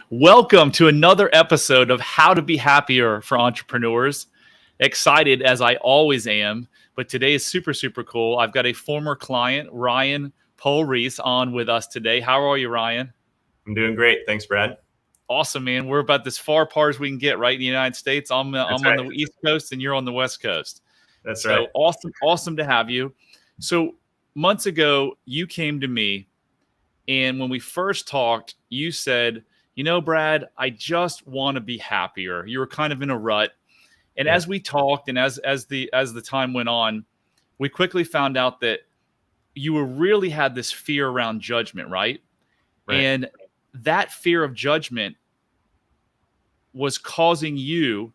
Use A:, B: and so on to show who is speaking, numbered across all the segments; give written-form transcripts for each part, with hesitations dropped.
A: Welcome to another episode of How to Be Happier for Entrepreneurs. Excited as I always am, but today is super cool. I've got a former client, Ryan Pohl-Reese, on with us today. How are you, Ryan?
B: I'm doing great. Thanks, Brad.
A: Awesome, man. We're about as far apart as we can get, right, in the United States. I'm
B: That's
A: on
B: right.
A: the East Coast and you're on the West Coast.
B: That's
A: So
B: right.
A: awesome to have you. So months ago, you came to me, and when we first talked, you said, Brad, I just want to be happier. You were kind of in a rut. And
B: Yeah.
A: as we talked and as the time went on, we quickly found out that you were really had this fear around judgment, right?
B: Right.
A: And that fear of judgment was causing you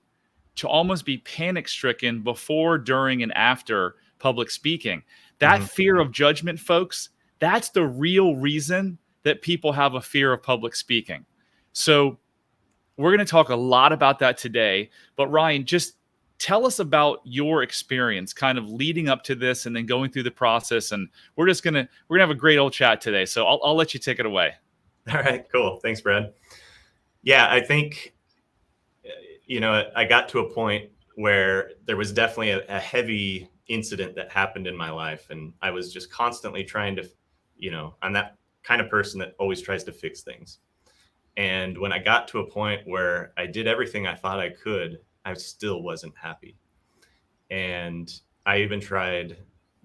A: to almost be panic stricken before, during, and after public speaking. That fear of judgment, folks, that's the real reason that people have a fear of public speaking. So we're going to talk a lot about that today. But Ryan, just tell us about your experience kind of leading up to this and then going through the process. And we're going to have a great old chat today. So I'll let you take it away.
B: All right, cool. Thanks, Brad. Yeah, I think, I got to a point where there was definitely a heavy incident that happened in my life. And I was just constantly trying to, I'm that kind of person that always tries to fix things. And when I got to a point where I did everything I thought I could, I still wasn't happy. And I even tried,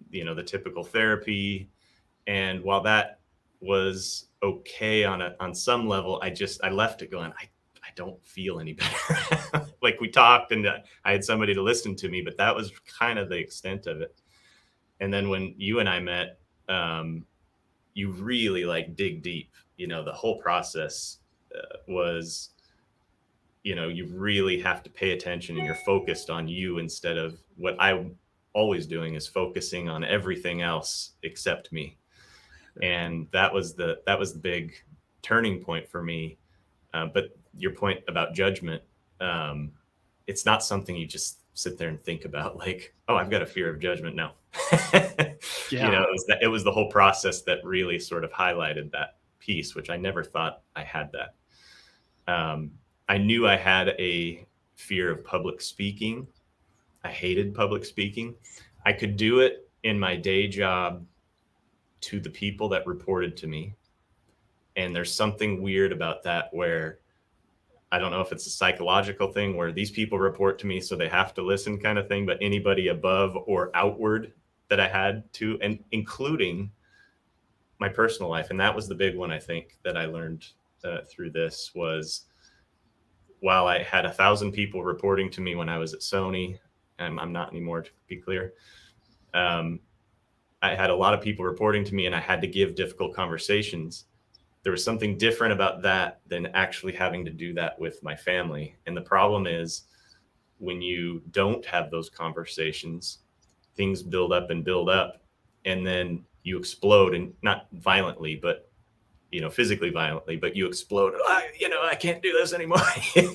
B: the typical therapy. And while that was okay on some level, I left it going, I don't feel any better. Like we talked and I had somebody to listen to me, but that was kind of the extent of it. And then when you and I met, you really like dig deep, the whole process was, you really have to pay attention and you're focused on you instead of what I'm always doing is focusing on everything else except me. And that was the big turning point for me. But your point about judgment, it's not something you just sit there and think about like, oh, I've got a fear of judgment. No.
A: Yeah.
B: It was the whole process that really sort of highlighted that piece, which I never thought I had that. I knew I had a fear of public speaking. I hated public speaking. I could do it in my day job to the people that reported to me. And there's something weird about that where I don't know if it's a psychological thing where these people report to me, so they have to listen kind of thing, but anybody above or outward that I had to, and including my personal life. And that was the big one, I think, that I learned through this was while I had 1,000 people reporting to me when I was at Sony, and I'm not anymore to be clear, I had a lot of people reporting to me and I had to give difficult conversations. There was something different about that than actually having to do that with my family. And the problem is when you don't have those conversations, things build up and then you explode, and not violently, but physically violently, but you explode. I can't do this anymore.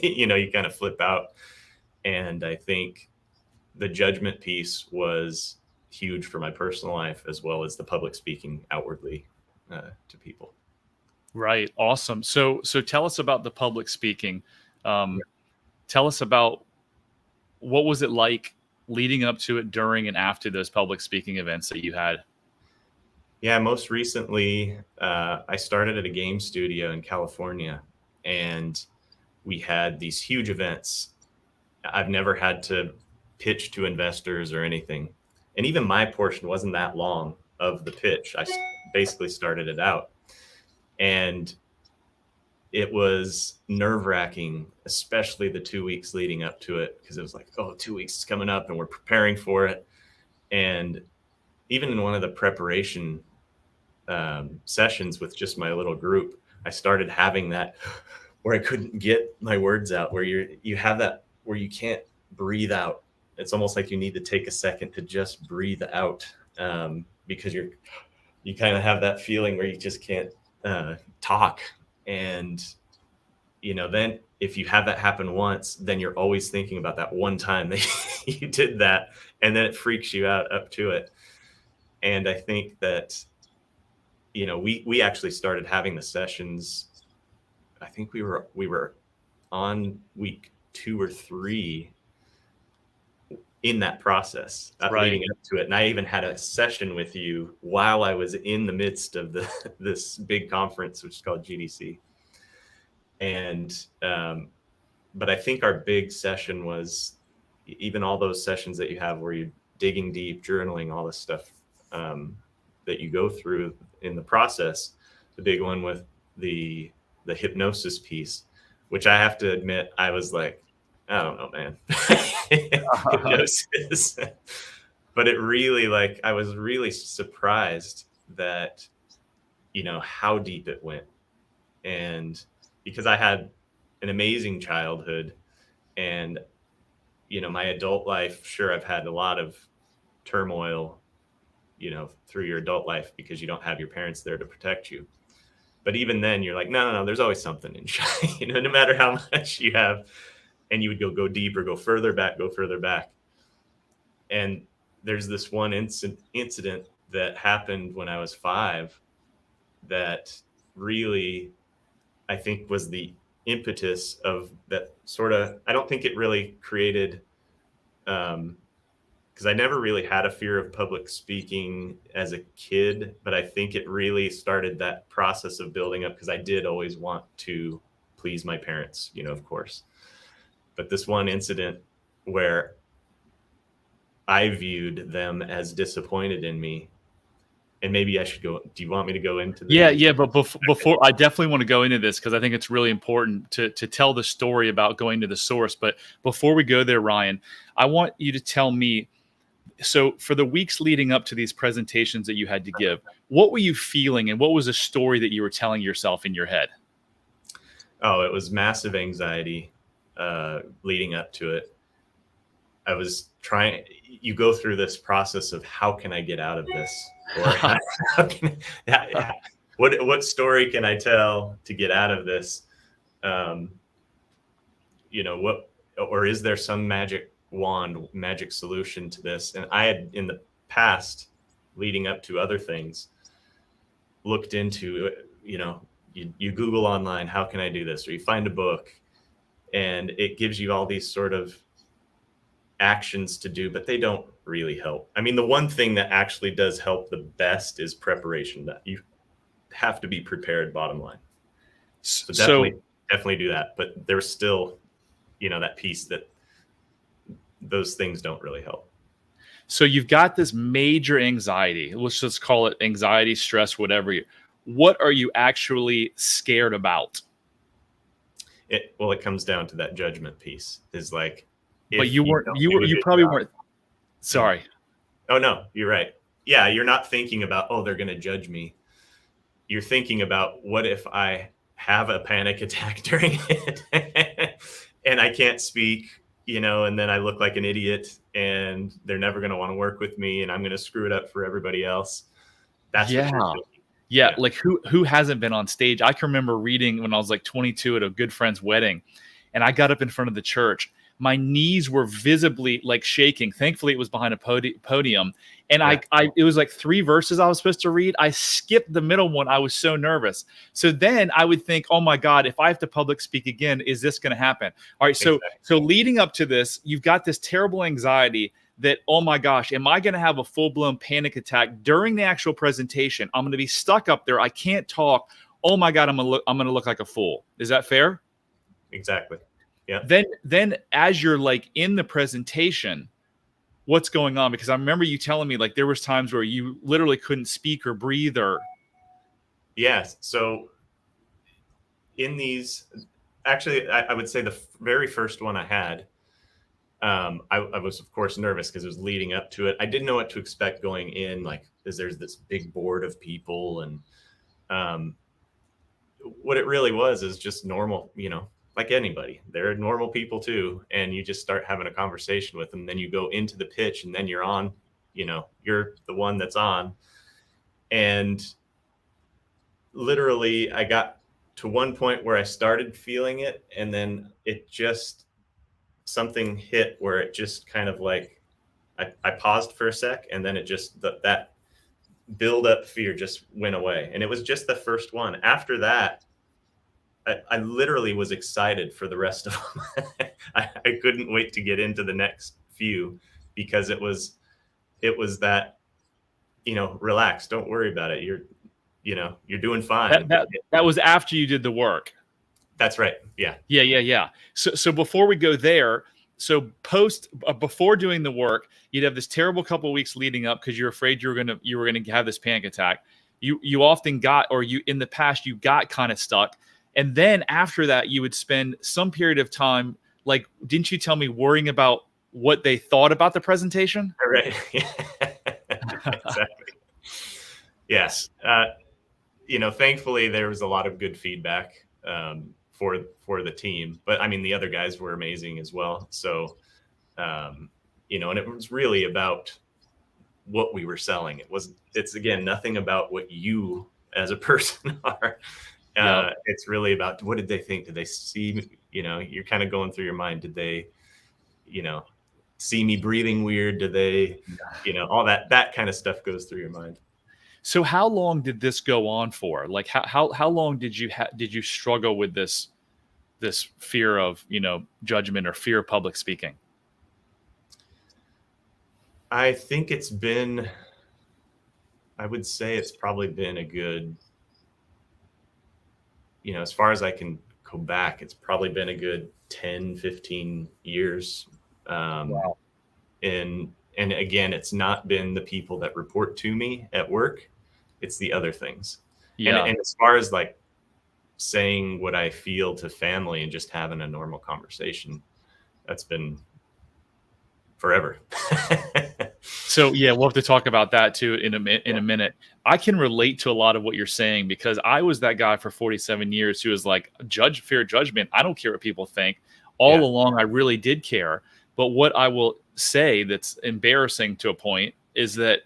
B: You kind of flip out. And I think the judgment piece was huge for my personal life as well as the public speaking outwardly to people.
A: Right. Awesome. So tell us about the public speaking. Tell us about what was it like leading up to it, during, and after those public speaking events that you had?
B: Yeah, most recently, I started at a game studio in California, and we had these huge events. I've never had to pitch to investors or anything. And even my portion wasn't that long of the pitch. Basically started it out. And it was nerve-wracking, especially the 2 weeks leading up to it, because it was like, oh, 2 weeks is coming up and we're preparing for it. And even in one of the preparation sessions with just my little group, I started having that where I couldn't get my words out, where you have that where you can't breathe out. It's almost like you need to take a second to just breathe out, because you kind of have that feeling where you just can't talk. And then if you have that happen once, then you're always thinking about that one time that you did that, and then it freaks you out up to it. And I think that we actually started having the sessions I think we were on week 2 or 3 in that process, leading up to it. And I even had a session with you while I was in the midst of this big conference, which is called GDC. And, but I think our big session was even all those sessions that you have where you're digging deep, journaling, all this stuff that you go through in the process. The big one with the hypnosis piece, which I have to admit, I was like, I don't know, man. Hypnosis. But it really, like, I was really surprised that, you know, how deep it went. And because I had an amazing childhood and, you know, my adult life, sure, I've had a lot of turmoil, you know, through your adult life because you don't have your parents there to protect you. But even then you're like, no, there's always something in Shy, you know, no matter how much you have. And you would go deeper, go further back. And there's this one incident that happened when I was 5 that really, I think, was the impetus of that sort of, I don't think it really created, because I never really had a fear of public speaking as a kid, but I think it really started that process of building up because I did always want to please my parents, you know, of course. But this one incident where I viewed them as disappointed in me, and maybe I should go. Do you want me to go into this?
A: Yeah. But before I definitely want to go into this because I think it's really important to tell the story about going to the source. But before we go there, Ryan, I want you to tell me. So for the weeks leading up to these presentations that you had to give, what were you feeling, and what was the story that you were telling yourself in your head?
B: Oh, it was massive anxiety leading up to it. I was trying. You go through this process of how can I get out of this, or what story can I tell to get out of this? You know, what, or is there some magic wand, magic solution to this? And I had in the past, leading up to other things, looked into, you know, you Google online, how can I do this? Or you find a book and it gives you all these sort of actions to do, but they don't really help. I mean, the one thing that actually does help the best is preparation. That you have to be prepared, bottom line. So definitely do that. But there's still, you know, that piece that those things don't really help.
A: So you've got this major anxiety. Let's just call it anxiety, stress, whatever. What are you actually scared about?
B: It comes down to that judgment piece. Is like,
A: but you probably weren't. Sorry.
B: Oh no, you're right. Yeah, you're not thinking about, oh, they're going to judge me. You're thinking about, what if I have a panic attack during it and I can't speak, you know, and then I look like an idiot and they're never going to want to work with me and I'm going to screw it up for everybody else. That's what you're thinking.
A: Yeah, like who hasn't been on stage? I can remember reading when I was like 22 at a good friend's wedding, and I got up in front of the church. My knees were visibly like shaking. Thankfully, it was behind a podium, and it was like 3 verses I was supposed to read. I skipped the middle one. I was so nervous. So then I would think, oh my God, if I have to public speak again, is this going to happen? All right, so leading up to this, you've got this terrible anxiety that, oh my gosh, am I going to have a full-blown panic attack during the actual presentation? I'm going to be stuck up there. I can't talk. Oh my God, I'm going to look like a fool. Is that fair?
B: Exactly. Yeah.
A: Then as you're like in the presentation, what's going on? Because I remember you telling me like there was times where you literally couldn't speak or breathe or.
B: Yes. So in these, actually, I would say the very first one I had, I was, of course, nervous because it was leading up to it. I didn't know what to expect going in, like, because there's this big board of people. And what it really was is just normal, you know, like anybody. They're normal people too. And you just start having a conversation with them. Then you go into the pitch and then you're on, you know, you're the one that's on. And literally, I got to one point where I started feeling it. And then it just, something hit where it just kind of like, I paused for a sec, and then it just, that build up fear just went away. And it was just the first one. After that, I literally was excited for the rest of them. I couldn't wait to get into the next few because it was that, relax, don't worry about it. You're doing fine.
A: That was after you did the work.
B: That's right. Yeah.
A: Yeah. So before we go there, so before doing the work, you'd have this terrible couple of weeks leading up because you're afraid you were gonna have this panic attack. You often got, or you in the past you got kind of stuck, and then after that you would spend some period of time, like, didn't you tell me, worrying about what they thought about the presentation?
B: Right. Exactly. Yes. Thankfully there was a lot of good feedback for the team, but I mean, the other guys were amazing as well. So, and it was really about what we were selling. It's again, nothing about what you as a person are. It's really about, what did they think? Did they see, you're kind of going through your mind. Did they, see me breathing weird? Did they, all that kind of stuff goes through your mind.
A: So how long did this go on for? Like how long did you struggle with this fear of, judgment or fear of public speaking?
B: I think I would say it's probably been a good, as far as I can go back, it's probably been a good 10, 15 years.
A: Wow.
B: And again, it's not been the people that report to me at work. It's the other things.
A: Yeah.
B: And as far as like saying what I feel to family and just having a normal conversation, that's been forever.
A: So yeah, we'll have to talk about that too in a minute. I can relate to a lot of what you're saying because I was that guy for 47 years who was like, fear of judgment. I don't care what people think. All along, I really did care. But what I will say that's embarrassing to a point is that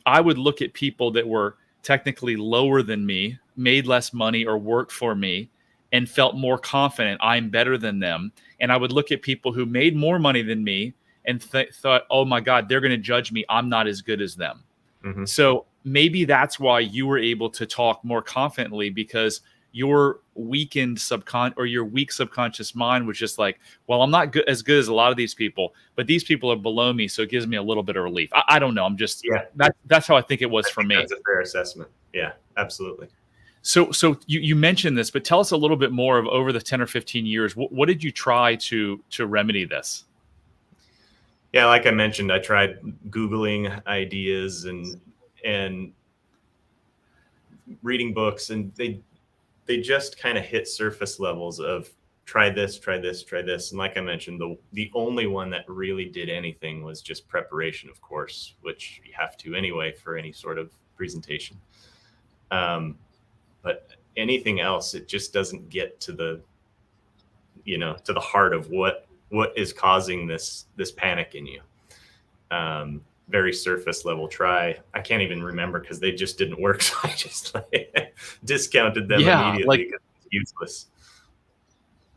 A: I would look at people that were technically lower than me, made less money, or worked for me, and felt more confident I'm better than them. And I would look at people who made more money than me and thought, oh my God, they're going to judge me. I'm not as good as them.
B: Mm-hmm.
A: So maybe that's why you were able to talk more confidently, because your weak subconscious mind was just like, well, I'm not as good as a lot of these people, but these people are below me, so it gives me a little bit of relief. I don't know. I'm just that's how I think it was for me.
B: That's a fair assessment. Yeah, absolutely.
A: So you mentioned this, but tell us a little bit more of, over the 10 or 15 years, what did you try to remedy this?
B: Yeah, like I mentioned, I tried Googling ideas and reading books, and they just kind of hit surface levels of try this. And like I mentioned, the only one that really did anything was just preparation, of course, which you have to anyway for any sort of presentation. But anything else, it just doesn't get to the heart of what is causing this panic in you. Very surface level try. I can't even remember because they just didn't work. So I just discounted them immediately because it's useless.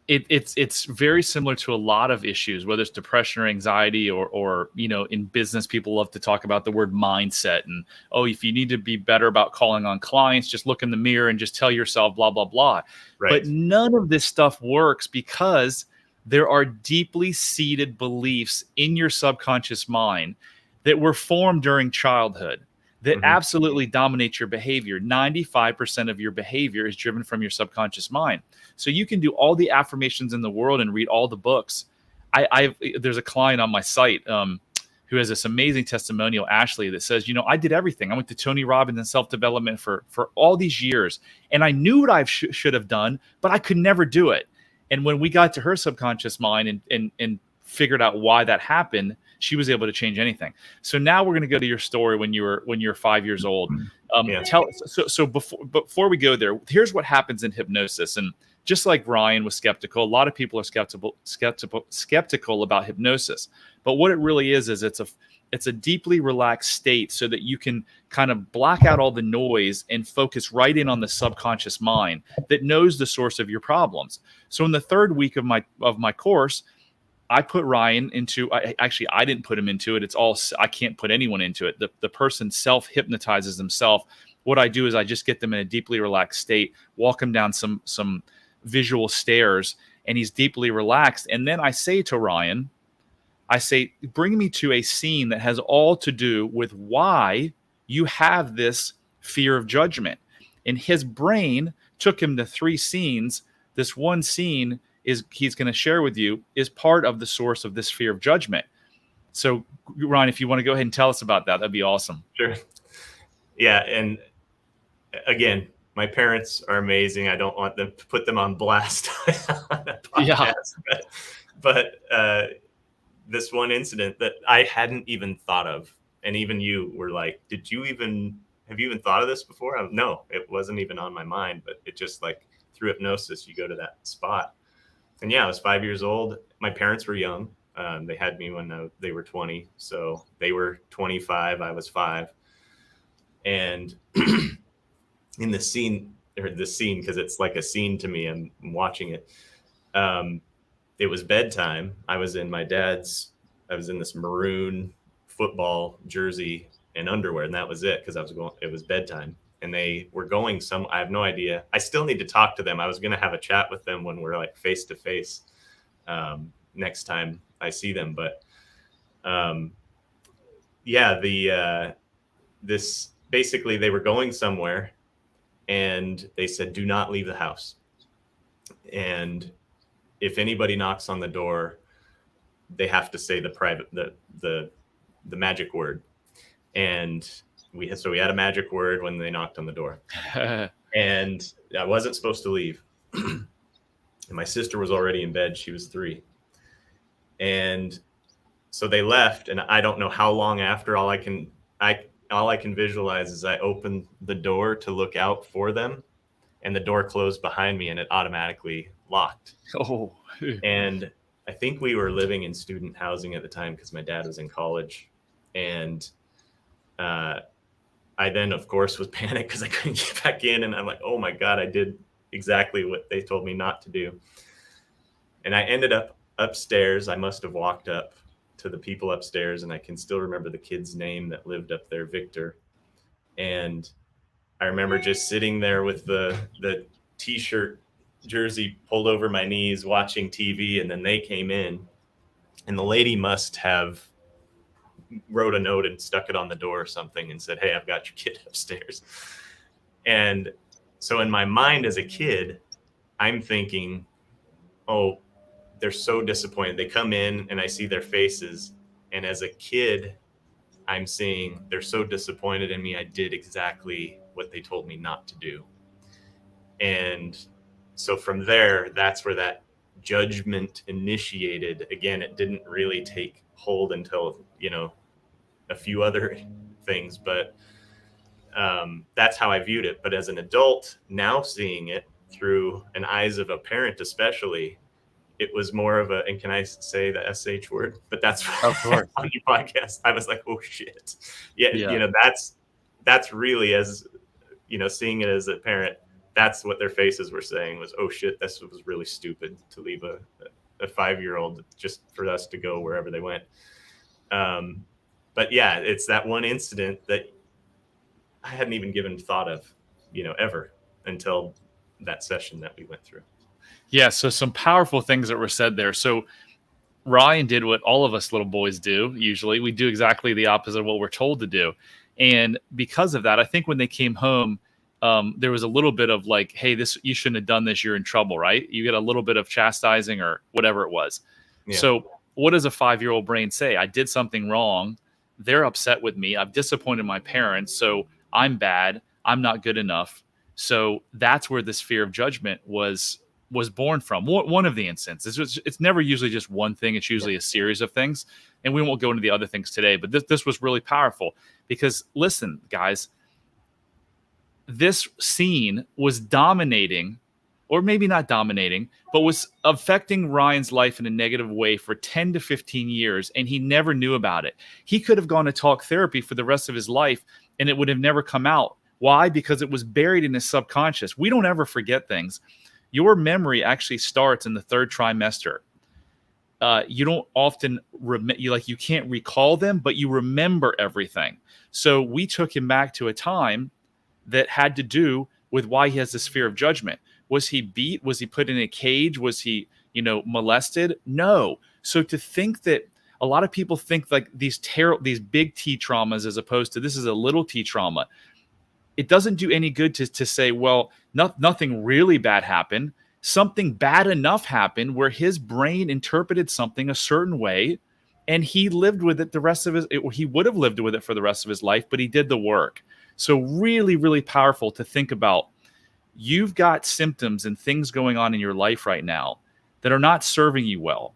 A: It's very similar to a lot of issues, whether it's depression or anxiety or in business, people love to talk about the word mindset and, oh, if you need to be better about calling on clients, just look in the mirror and just tell yourself blah, blah, blah.
B: Right.
A: But none of this stuff works because there are deeply seated beliefs in your subconscious mind that were formed during childhood that absolutely dominate your behavior. 95% of your behavior is driven from your subconscious mind. So you can do all the affirmations in the world and read all the books. There's a client on my site who has this amazing testimonial, Ashley, that says, I did everything. I went to Tony Robbins and self-development for all these years. And I knew what I should have done, but I could never do it. And when we got to her subconscious mind and figured out why that happened, she was able to change anything. So now we're going to go to your story when you were 5 years old. So before we go there, here's what happens in hypnosis. And just like Ryan was skeptical, a lot of people are skeptical about hypnosis. But what it really is it's a deeply relaxed state so that you can kind of block out all the noise and focus right in on the subconscious mind that knows the source of your problems. So in the third week of my course, I put Ryan into, I didn't put him into it. I can't put anyone into it. The person self-hypnotizes themselves. What I do is I just get them in a deeply relaxed state, walk them down some visual stares, and he's deeply relaxed. And then I say to Ryan, I say, bring me to a scene that has all to do with why you have this fear of judgment. And his brain took him to 3 scenes. This one scene he's going to share with you is part of the source of this fear of judgment. So, Ryan, if you want to go ahead and tell us about that, that'd be awesome.
B: Sure. Yeah. And again, my parents are amazing. I don't want them to put them on blast on a podcast. Yeah. But this one incident that I hadn't even thought of, and even you were like, have you even thought of this before? No, it wasn't even on my mind, but it just like through hypnosis, you go to that spot. And yeah, I was 5 years old. My parents were young. They had me when they were 20. So they were 25. I was 5. And in the scene, because it's like a scene to me, I'm watching it. It was bedtime. I was in this maroon football jersey and underwear, and that was it, because it was bedtime. And they were going I have no idea. I still need to talk to them. I was going to have a chat with them when we're like face to face next time I see them. But this basically, they were going somewhere, and they said, do not leave the house. And if anybody knocks on the door, they have to say the magic word. And we had a magic word when they knocked on the door. And I wasn't supposed to leave. And my sister was already in bed. She was 3. And so they left, and I don't know how long after. All I can visualize is I opened the door to look out for them, and the door closed behind me, and it automatically locked.
A: Oh.
B: And I think we were living in student housing at the time, because my dad was in college. And I then, of course, was panicked because I couldn't get back in. And I'm like, oh my God, I did exactly what they told me not to do. And I ended up upstairs. I must have walked up to the people upstairs, and I can still remember the kid's name that lived up there, Victor. And I remember just sitting there with the t-shirt jersey pulled over my knees, watching TV. And then they came in, and the lady must have wrote a note and stuck it on the door or something and said, hey, I've got your kid upstairs. And so in my mind as a kid, I'm thinking, oh, they're so disappointed. They come in and I see their faces. And as a kid, I'm seeing they're so disappointed in me. I did exactly what they told me not to do. And so from there, that's where that judgment initiated. Again, it didn't really take hold until, a few other things, but that's how I viewed it. But as an adult, now seeing it through an eyes of a parent, especially, it was more of and can I say the SH word? But that's
A: of course
B: on your podcast. I was like, oh shit. Yeah. That's really, as seeing it as a parent, that's what their faces were saying was, oh shit, this was really stupid to leave a 5-year-old just for us to go wherever they went. But yeah, it's that one incident that I hadn't even given thought of, ever until that session that we went through.
A: Yeah. So some powerful things that were said there. So Ryan did what all of us little boys do. Usually we do exactly the opposite of what we're told to do. And because of that, I think when they came home, there was a little bit of like, hey, you shouldn't have done this. You're in trouble, right? You get a little bit of chastising or whatever it was. Yeah. So what does a 5-year-old brain say? I did something wrong. They're upset with me. I've disappointed my parents. So I'm bad. I'm not good enough. So that's where this fear of judgment was born from. One of the instances. It's never usually just one thing. It's usually a series of things. And we won't go into the other things today, but this was really powerful because listen, guys, this scene was dominating, or maybe not dominating, but was affecting Ryan's life in a negative way for 10 to 15 years, and he never knew about it. He could have gone to talk therapy for the rest of his life, and it would have never come out. Why? Because it was buried in his subconscious. We don't ever forget things. Your memory actually starts in the 3rd trimester. You don't often you can't recall them, but you remember everything. So we took him back to a time that had to do with why he has this fear of judgment. Was he beat? Was he put in a cage? Was he, molested? No. So to think that a lot of people think like these big T traumas as opposed to this is a little T trauma, it doesn't do any good to say, well, nothing really bad happened. Something bad enough happened where his brain interpreted something a certain way, and he lived with it he would have lived with it for the rest of his life, but he did the work. So really, really powerful to think about. You've got symptoms and things going on in your life right now that are not serving you well.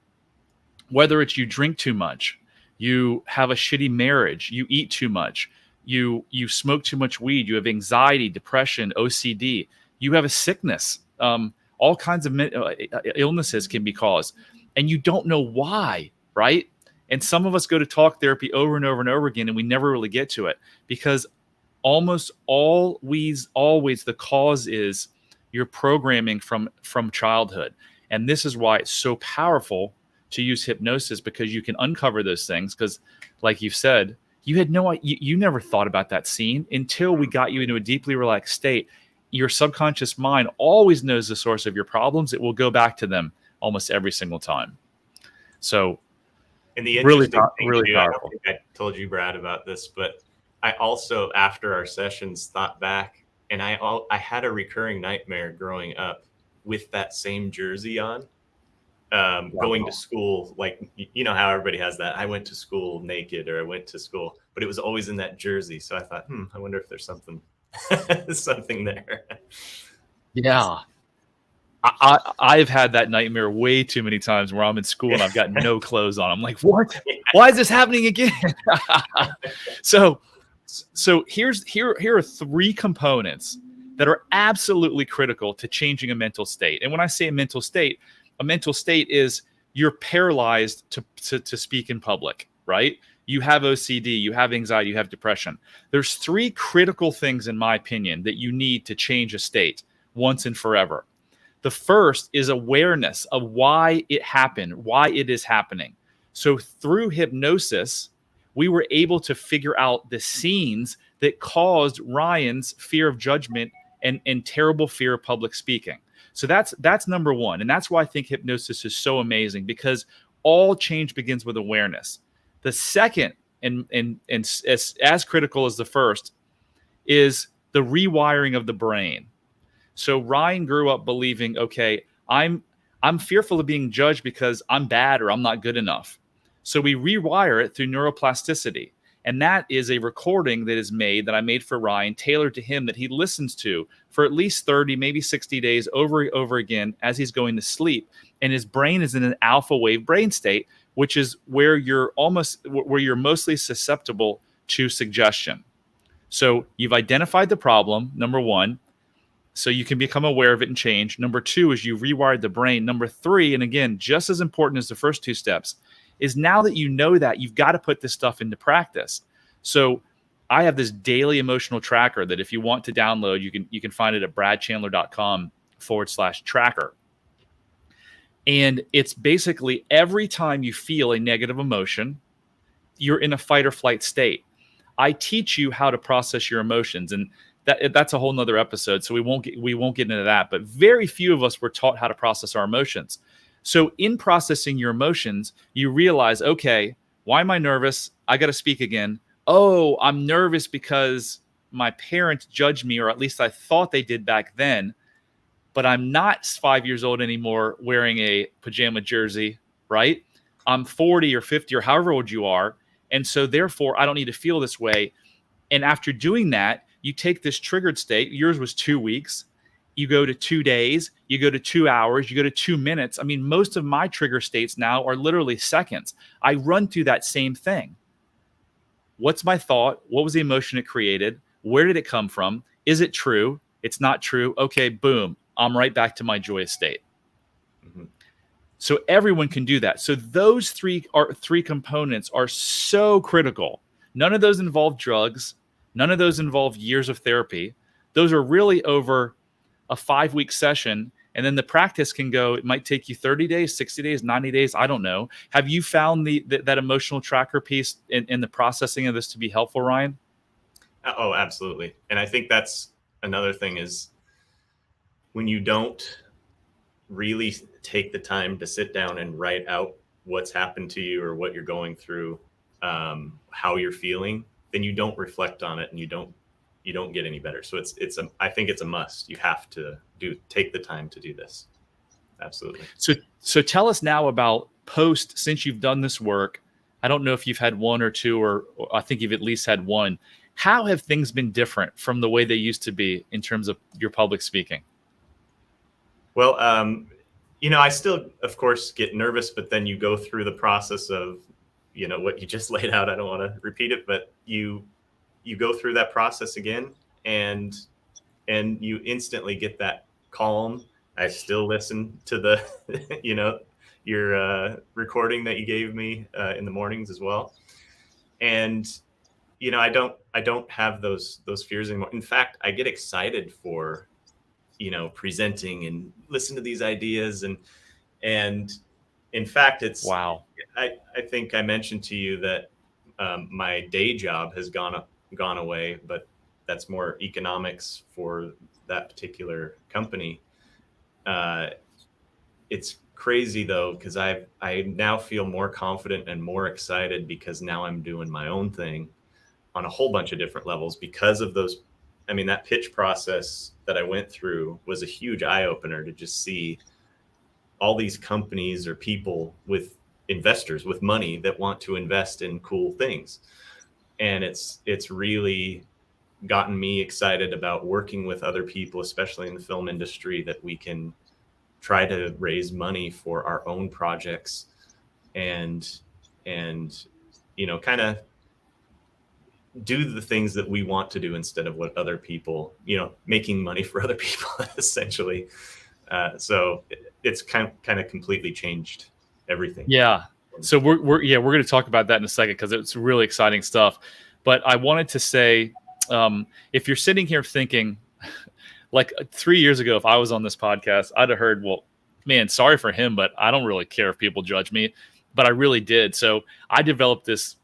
A: Whether it's you drink too much, you have a shitty marriage, you eat too much, you smoke too much weed, you have anxiety, depression, OCD, you have a sickness, all kinds of illnesses can be caused, and you don't know why, right? And some of us go to talk therapy over and over and over again, and we never really get to it because almost always the cause is your programming from childhood. And this is why it's so powerful to use hypnosis, because you can uncover those things. Because like you've said, you never thought about that scene until we got you into a deeply relaxed state. Your subconscious mind always knows the source of your problems. It will go back to them almost every single time. So
B: and the interesting
A: really
B: thing,
A: powerful.
B: I told you, Brad, about this, but I also, after our sessions, thought back, and I had a recurring nightmare growing up with that same jersey on, going to school. Like, you know how everybody has that. I went to school naked, or I went to school, but it was always in that jersey. So I thought, I wonder if there's something there.
A: Yeah. I've had that nightmare way too many times where I'm in school and I've got no clothes on. I'm like, what? Why is this happening again? So here are three components that are absolutely critical to changing a mental state. And when I say a mental state is you're paralyzed to speak in public, right? You have OCD, you have anxiety, you have depression. There's three critical things, in my opinion, that you need to change a state once and forever. The first is awareness of why it happened, why it is happening. So through hypnosis, we were able to figure out the scenes that caused Ryan's fear of judgment and terrible fear of public speaking. So that's number one. And that's why I think hypnosis is so amazing, because all change begins with awareness. The second, and as critical as the first, is the rewiring of the brain. So Ryan grew up believing, okay, I'm fearful of being judged because I'm bad or I'm not good enough. So we rewire it through neuroplasticity. And that is a recording that I made for Ryan, tailored to him, that he listens to for at least 30, maybe 60 days over and over again as he's going to sleep. And his brain is in an alpha wave brain state, which is where you're mostly susceptible to suggestion. So you've identified the problem, number one, so you can become aware of it and change. Number two is you rewired the brain. Number three, and again, just as important as the first two steps, is now that you know that, you've got to put this stuff into practice. So I have this daily emotional tracker that if you want to download, you can find it at bradchandler.com/tracker. And it's basically every time you feel a negative emotion, you're in a fight or flight state. I teach you how to process your emotions, and that's a whole nother episode. So we won't get into that, but very few of us were taught how to process our emotions. So in processing your emotions, you realize, okay, why am I nervous? I got to speak again. Oh, I'm nervous because my parents judged me, or at least I thought they did back then, but I'm not 5 years old anymore wearing a pajama jersey, right? I'm 40 or 50 or however old you are. And so therefore I don't need to feel this way. And after doing that, you take this triggered state. Yours was 2 weeks. You go to 2 days, you go to 2 hours, you go to 2 minutes. I mean, most of my trigger states now are literally seconds. I run through that same thing. What's my thought? What was the emotion it created? Where did it come from? Is it true? It's not true. Okay, boom. I'm right back to my joyous state. Mm-hmm. So everyone can do that. So those three components are so critical. None of those involve drugs. None of those involve years of therapy. Those are really over a 5-week session. And then the practice can go, it might take you 30 days, 60 days, 90 days. I don't know. Have you found that emotional tracker piece in the processing of this to be helpful, Ryan?
B: Oh, absolutely. And I think that's another thing is when you don't really take the time to sit down and write out what's happened to you or what you're going through, how you're feeling, then you don't reflect on it and you don't get any better. So I think it's a must. You have to take the time to do this. Absolutely.
A: So tell us now about since you've done this work. I don't know if you've had one or two, or I think you've at least had one. How have things been different from the way they used to be in terms of your public speaking?
B: Well, I still, of course, get nervous, but then you go through the process of, what you just laid out. I don't want to repeat it, but you go through that process again, and you instantly get that calm. I still listen to the, your recording that you gave me in the mornings as well, and I don't have those fears anymore. In fact, I get excited for presenting and listen to these ideas, and in fact, it's
A: wow.
B: I think I mentioned to you that my day job has gone away, but that's more economics for that particular company. It's crazy though, because I now feel more confident and more excited because now I'm doing my own thing on a whole bunch of different levels because of those. I mean, that pitch process that I went through was a huge eye opener to just see all these companies or people with investors with money that want to invest in cool things. And it's really gotten me excited about working with other people, especially in the film industry, that we can try to raise money for our own projects and kind of do the things that we want to do instead of what other people, making money for other people essentially. So it's kind of completely changed everything.
A: Yeah. So we're going to talk about that in a second because it's really exciting stuff. But I wanted to say, if you're sitting here thinking, like 3 years ago, if I was on this podcast, I'd have heard, well, man, sorry for him, but I don't really care if people judge me. But I really did. So I developed this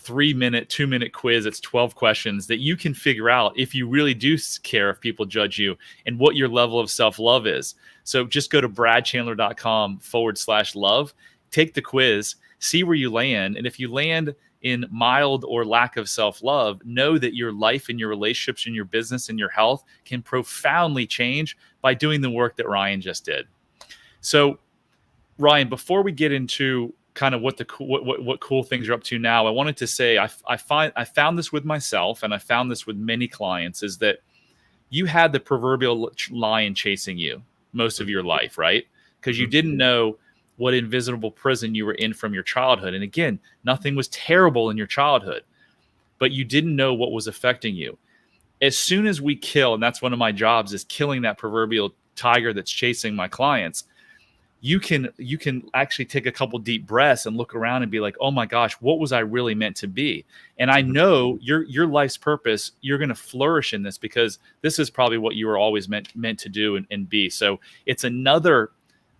A: 2-minute quiz. It's 12 questions that you can figure out if you really do care if people judge you and what your level of self-love is. So just go to bradchandler.com/love, take the quiz, see where you land. And if you land in mild or lack of self-love, know that your life and your relationships and your business and your health can profoundly change by doing the work that Ryan just did. So Ryan, before we get into kind of what cool things you're up to now, I wanted to say I found this with myself, and I found this with many clients, is that you had the proverbial lion chasing you most of your life, right? Because you didn't know what invisible prison you were in from your childhood. And again, nothing was terrible in your childhood, but you didn't know what was affecting you. As soon as we kill, and that's one of my jobs, is killing that proverbial tiger that's chasing my clients, you can actually take a couple deep breaths and look around and be like, oh my gosh, what was I really meant to be? And I know your life's purpose, you're going to flourish in this because this is probably what you were always meant to do and be. So it's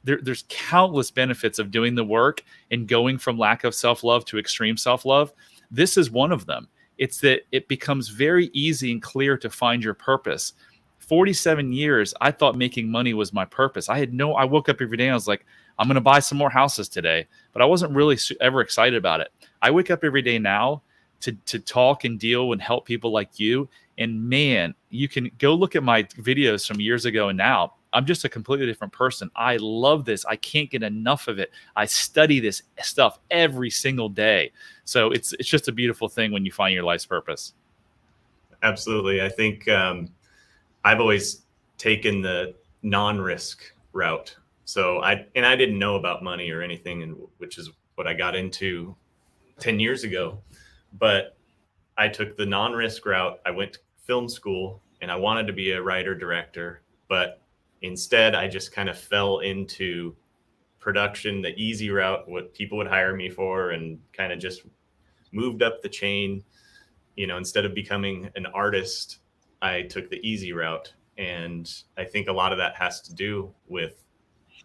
A: there's countless benefits of doing the work and going from lack of self-love to extreme self-love. This is one of them. It's that it becomes very easy and clear to find your purpose. 47 years, I thought making money was my purpose. I woke up every day and I was like, I'm going to buy some more houses today, but I wasn't really ever excited about it. I wake up every day now to talk and deal and help people like you. And man, you can go look at my videos from years ago and now. I'm just a completely different person. I love this. I can't get enough of it. I study this stuff every single day. So it's just a beautiful thing when you find your life's purpose.
B: Absolutely. I think I've always taken the non-risk route. So I didn't know about money or anything, and which is what I got into 10 years ago. But I took the non-risk route. I went to film school and I wanted to be a writer director, but instead I just kind of fell into production, the easy route, what people would hire me for, and kind of just moved up the chain. Instead of becoming an artist, I took the easy route. And I think a lot of that has to do with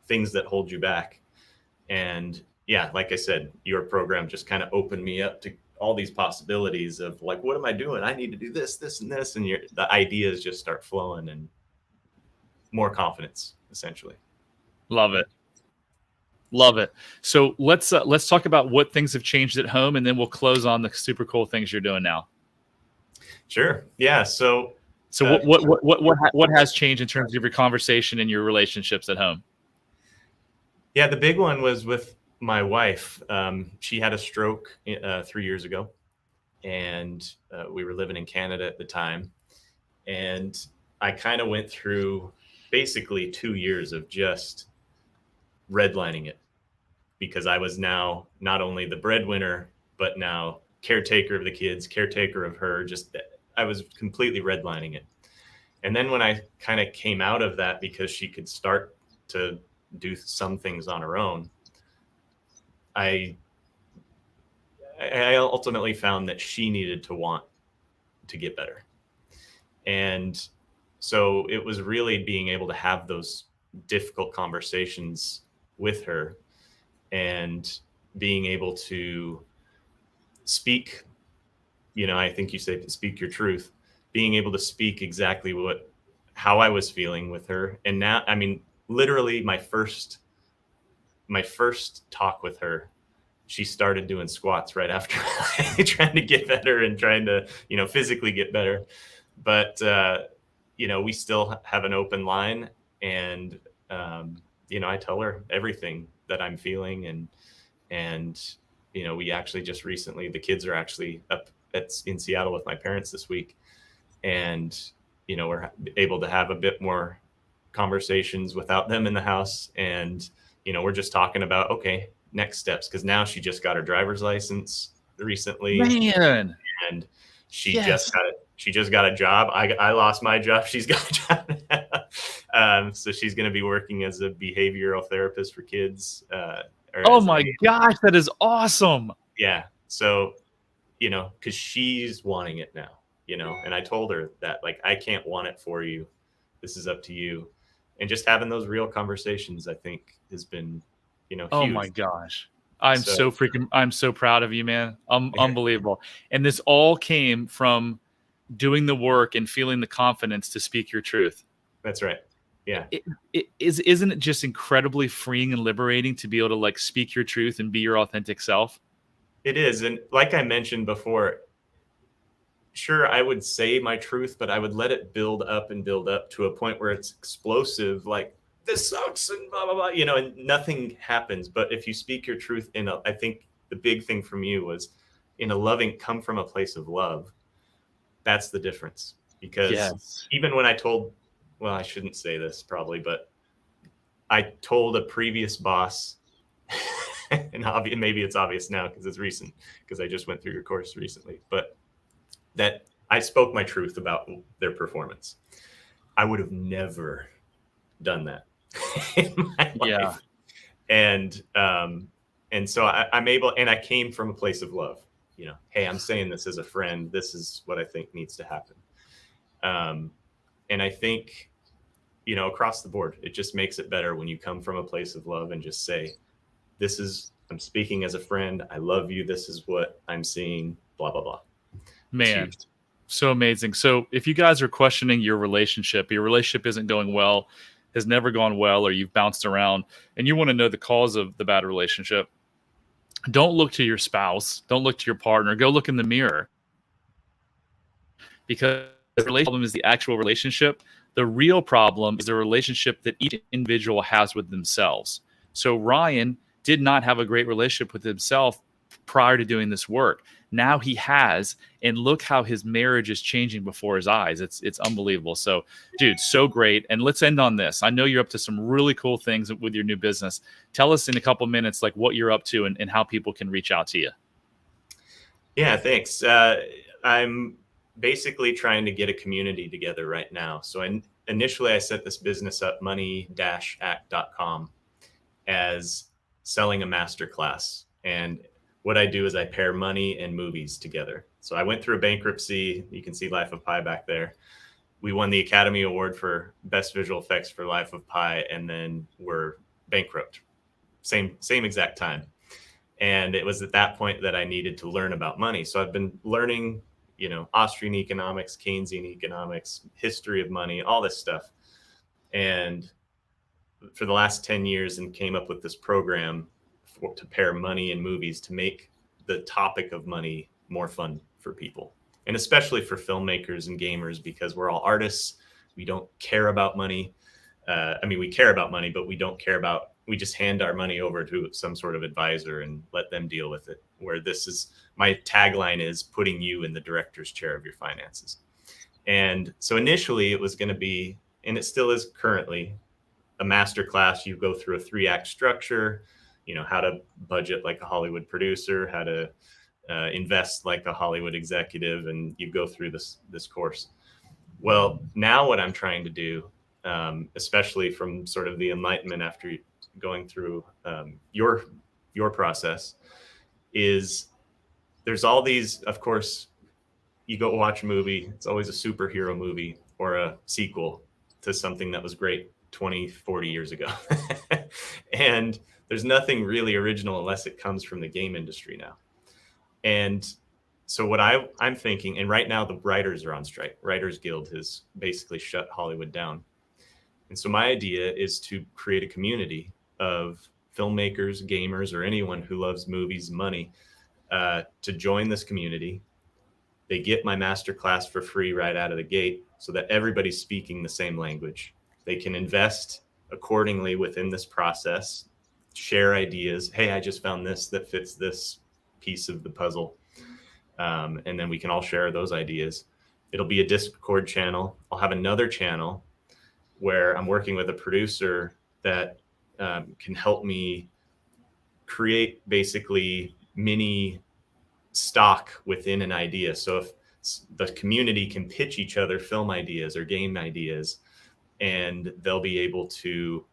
B: things that hold you back. And yeah, like I said, your program just kind of opened me up to all these possibilities of like, what am I doing? I need to do this, this, and this. And the ideas just start flowing. And more confidence, essentially.
A: Love it. Love it. So let's talk about what things have changed at home, and then we'll close on the super cool things you're doing now.
B: Sure. Yeah. So
A: what has changed in terms of your conversation and your relationships at home?
B: Yeah, the big one was with my wife. She had a stroke 3 years ago, and we were living in Canada at the time. And I kind of went through basically 2 years of just redlining it, because I was now not only the breadwinner, but now caretaker of the kids, caretaker of her. Just I was completely redlining it. And then when I kind of came out of that, because she could start to do some things on her own, I ultimately found that she needed to want to get better. And so it was really being able to have those difficult conversations with her, and being able to speak, I think you say speak your truth, being able to speak exactly how I was feeling with her. And now, I mean, literally my first talk with her, she started doing squats right after, trying to get better and trying to, physically get better. But, we still have an open line, and, I tell her everything that I'm feeling. And, we actually just recently, the kids are actually up in Seattle with my parents this week. And, we're able to have a bit more conversations without them in the house. And, we're just talking about, okay, next steps. Cause now she just got her driver's license recently.
A: Man.
B: And she just got a job. I lost my job. She's got a job now. So she's going to be working as a behavioral therapist for kids.
A: Oh my gosh, that is awesome.
B: Yeah. So, cause she's wanting it now, and I told her that, like, I can't want it for you. This is up to you. And just having those real conversations, I think, has been, huge.
A: Oh my gosh. I'm so proud of you, man. Unbelievable. And this all came from doing the work and feeling the confidence to speak your truth.
B: That's right. Yeah.
A: Isn't it just incredibly freeing and liberating to be able to, like, speak your truth and be your authentic self?
B: It is. And like I mentioned before, sure, I would say my truth, but I would let it build up to a point where it's explosive, like, this sucks and blah, blah, blah, and nothing happens. But if you speak your truth I think the big thing from you was in a loving, come from a place of love. That's the difference. Because even when I shouldn't say this probably, but I told a previous boss, and maybe it's obvious now because it's recent, because I just went through your course recently, but that I spoke my truth about their performance. I would have never done that in my life. And so I'm able, and I came from a place of love, hey, I'm saying this as a friend. This is what I think needs to happen. And I think, across the board, it just makes it better when you come from a place of love and just say, I'm speaking as a friend. I love you. This is what I'm seeing, blah, blah, blah.
A: Man, so amazing. So if you guys are questioning your relationship isn't going well, has never gone well, or you've bounced around, and you want to know the cause of the bad relationship, don't look to your spouse. Don't look to your partner. Go look in the mirror. Because the relationship problem is the actual relationship. The real problem is the relationship that each individual has with themselves. So Ryan did not have a great relationship with himself prior to doing this work. Now he has, and look how his marriage is changing before his eyes. It's unbelievable. So, dude, so great. And let's end on this. I know you're up to some really cool things with your new business. Tell us in a couple minutes, like, what you're up to and how people can reach out to you.
B: Yeah, thanks. I'm basically trying to get a community together right now. So initially I set this business up, money-act.com, as selling a masterclass. And what I do is I pair money and movies together. So I went through a bankruptcy. You can see Life of Pi back there. We won the Academy Award for Best Visual Effects for Life of Pi, and then we're bankrupt. Same exact time. And it was at that point that I needed to learn about money. So I've been learning, Austrian economics, Keynesian economics, history of money, all this stuff. and for the last 10 years, and came up with this program to pair money and movies to make the topic of money more fun for people, and especially for filmmakers and gamers, because we're all artists. We don't care about money. We care about money, but we don't care about, we just hand our money over to some sort of advisor and let them deal with it. Where this is, my tagline is putting you in the director's chair of your finances. And so initially it was going to be, and it still is currently, a master class. You go through a 3-act structure, how to budget like a Hollywood producer, how to invest like a Hollywood executive, and you go through this course. Well, now what I'm trying to do, especially from sort of the enlightenment after going through your process, is there's all these, of course, you go watch a movie, it's always a superhero movie or a sequel to something that was great 20, 40 years ago. And there's nothing really original unless it comes from the game industry now. And so what I'm thinking, and right now the writers are on strike. Writers Guild has basically shut Hollywood down. And so my idea is to create a community of filmmakers, gamers, or anyone who loves movies and money to join this community. They get my masterclass for free right out of the gate so that everybody's speaking the same language. They can invest accordingly within this process, share ideas. Hey, I just found this that fits this piece of the puzzle. And then we can all share those ideas. It'll be a Discord channel. I'll have another channel where I'm working with a producer that can help me create basically mini stock within an idea. So if the community can pitch each other film ideas or game ideas, and they'll be able to,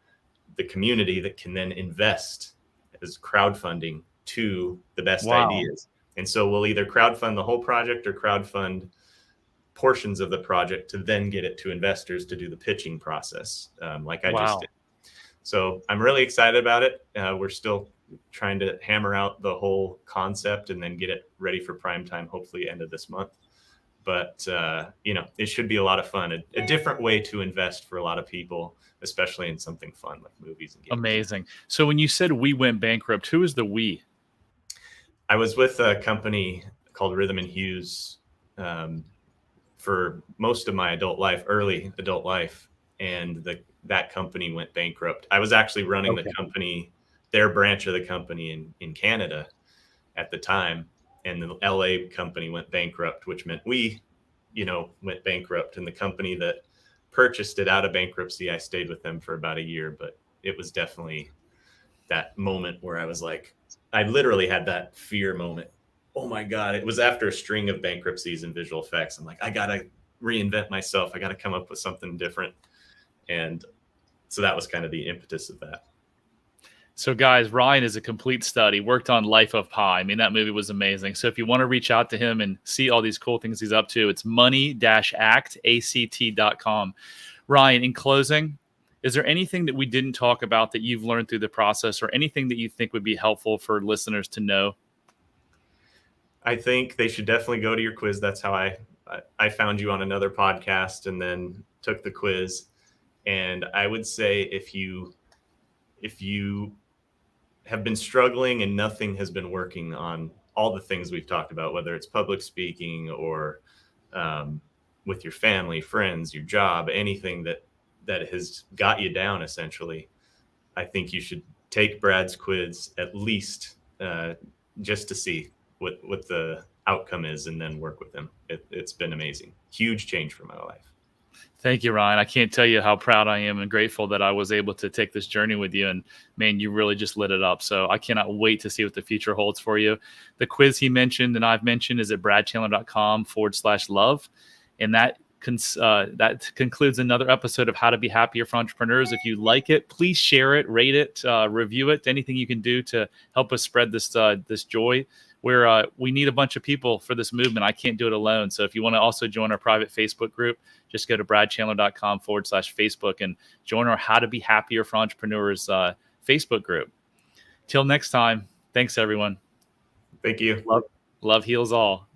B: the community that can then invest as crowdfunding to the best ideas. And so we'll either crowdfund the whole project or crowdfund portions of the project to then get it to investors to do the pitching process, like I just did. So I'm really excited about it. We're still trying to hammer out the whole concept and then get it ready for prime time, hopefully end of this month. But, it should be a lot of fun, a different way to invest for a lot of people, especially in something fun like movies and games.
A: Amazing. So when you said we went bankrupt, who is the we?
B: I was with a company called Rhythm and Hughes for most of my early adult life. And that company went bankrupt. I was actually running the company, their branch of the company in Canada at the time. And the LA company went bankrupt, which meant we, went bankrupt. And the company that purchased it out of bankruptcy, I stayed with them for about a year. But it was definitely that moment where I was like, I literally had that fear moment. Oh my God. It was after a string of bankruptcies and visual effects. I'm like, I got to reinvent myself. I got to come up with something different. And so that was kind of the impetus of that.
A: So guys, Ryan is a complete stud. He worked on Life of Pi. I mean, that movie was amazing. So if you want to reach out to him and see all these cool things he's up to, it's money-act.com. Ryan, in closing, is there anything that we didn't talk about that you've learned through the process, or anything that you think would be helpful for listeners to know?
B: I think they should definitely go to your quiz. That's how I found you on another podcast and then took the quiz. And I would say if you have been struggling and nothing has been working on all the things we've talked about, whether it's public speaking or with your family, friends, your job, anything that has got you down, essentially, I think you should take Brad's quiz at least just to see what the outcome is, and then work with him. It's been amazing. Huge change for my life.
A: Thank you, Ryan. I can't tell you how proud I am and grateful that I was able to take this journey with you. And man, you really just lit it up. So I cannot wait to see what the future holds for you. The quiz he mentioned and I've mentioned is at bradchandler.com/love. And that concludes another episode of How to Be Happier for Entrepreneurs. If you like it, please share it, rate it, review it, anything you can do to help us spread this joy. We need a bunch of people for this movement. I can't do it alone. So if you want to also join our private Facebook group, just go to bradchandler.com/Facebook and join our How to Be Happier for Entrepreneurs Facebook group. Till next time, thanks everyone.
B: Thank you.
A: Love heals all.